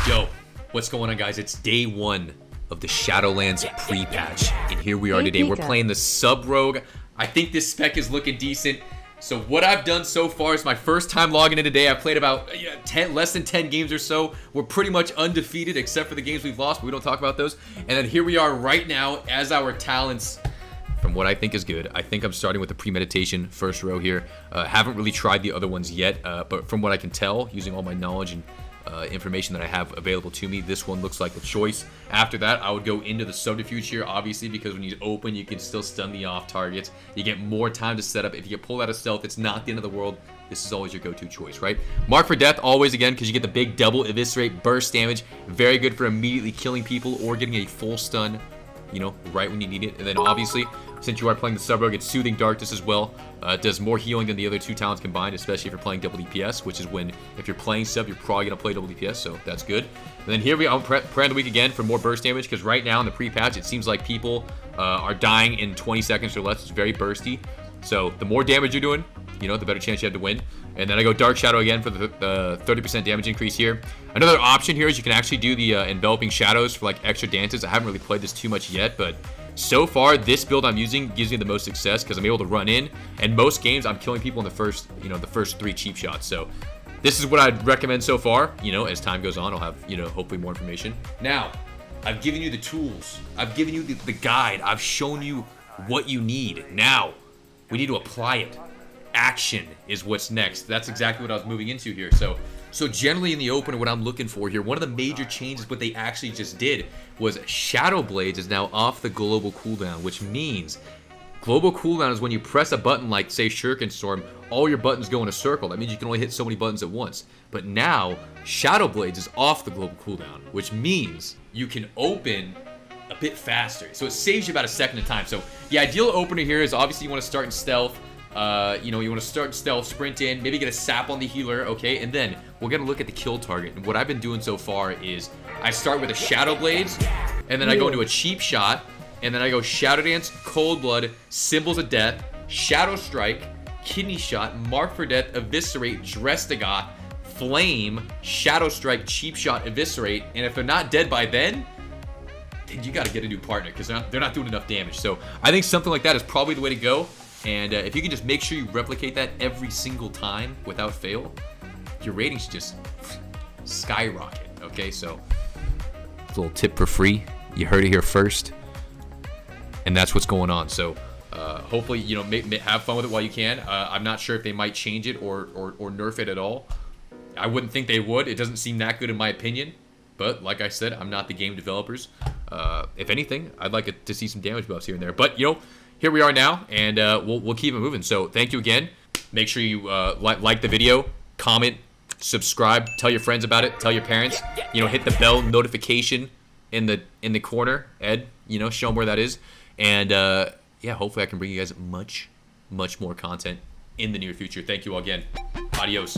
Yo, what's going on, guys? It's day 1 of the Shadowlands pre-patch, and here we are today. We're playing the sub-rogue. I think this spec is looking decent. So what I've done so far is my first time logging in today. I've played about less than 10 games or so. We're pretty much undefeated except for the games we've lost, but we don't talk about those. And then here we are right now as our talents, from what I think is good. I think I'm starting with the premeditation first row here. Haven't really tried the other ones yet, but from what I can tell, using all my knowledge and information that I have available to me, this one looks like the choice. After that, I would go into the subterfuge here, obviously, because when you open, you can still stun the off targets. You get more time to set up. If you get pulled out of stealth, it's not the end of the world. This is always your go-to choice, right? Mark for death, always, again, because you get the big double eviscerate burst damage. Very good for immediately killing people or getting a full stun, you know, right when you need it. And then obviously, since you are playing the sub-rogue, it's Soothing Darkness as well. It does more healing than the other 2 talents combined, especially if you're playing double DPS, which is when, if you're playing sub, you're probably going to play double DPS, so that's good. And then here we are, Prayer of the Week again for more burst damage, because right now in the pre-patch, it seems like people are dying in 20 seconds or less. It's very bursty. So the more damage you're doing, you know, the better chance you have to win. And then I go Dark Shadow again for the 30% damage increase here. Another option here is you can actually do the Enveloping Shadows for like extra dances. I haven't really played this too much yet, but so far this build I'm using gives me the most success because I'm able to run in. And most games I'm killing people in the first 3 cheap shots. So this is what I'd recommend so far. You know, as time goes on, I'll have, you know, hopefully more information. Now, I've given you the tools. I've given you the guide. I've shown you what you need. Now, we need to apply it. Action is what's next. That's exactly what I was moving into here. So generally in the open, what I'm looking for here, one of the major changes, what they actually just did, was Shadow Blades is now off the global cooldown, which means global cooldown is when you press a button like, say, Shuriken Storm, all your buttons go in a circle. That means you can only hit so many buttons at once. But now, Shadow Blades is off the global cooldown, which means you can open a bit faster. So it saves you about a second of time. So the ideal opener here is obviously you want to start in stealth. You know, you want to start stealth, sprint in, maybe get a sap on the healer, okay? And then we're going to look at the kill target. And what I've been doing so far is I start with a Shadow Blades, and then I go into a cheap shot, and then I go Shadow Dance, Cold Blood, Symbols of Death, Shadow Strike, Kidney Shot, Mark for Death, Eviscerate, Drestagoth, Flame, Shadow Strike, Cheap Shot, Eviscerate. And if they're not dead by then you got to get a new partner because they're not doing enough damage. So I think something like that is probably the way to go. And if you can just make sure you replicate that every single time without fail, your rating should just skyrocket, okay? So, a little tip for free. You heard it here first. And that's what's going on. So, hopefully, you know, have fun with it while you can. I'm not sure if they might change it or nerf it at all. I wouldn't think they would. It doesn't seem that good in my opinion. But, like I said, I'm not the game developers. If anything, I'd like to see some damage buffs here and there. But, you know, here we are now, and we'll keep it moving. So thank you again. Make sure you like the video, comment, subscribe, tell your friends about it, tell your parents. You know, hit the bell notification in the corner. Ed, you know, show them where that is. And yeah, hopefully I can bring you guys much more content in the near future. Thank you all again. Adios.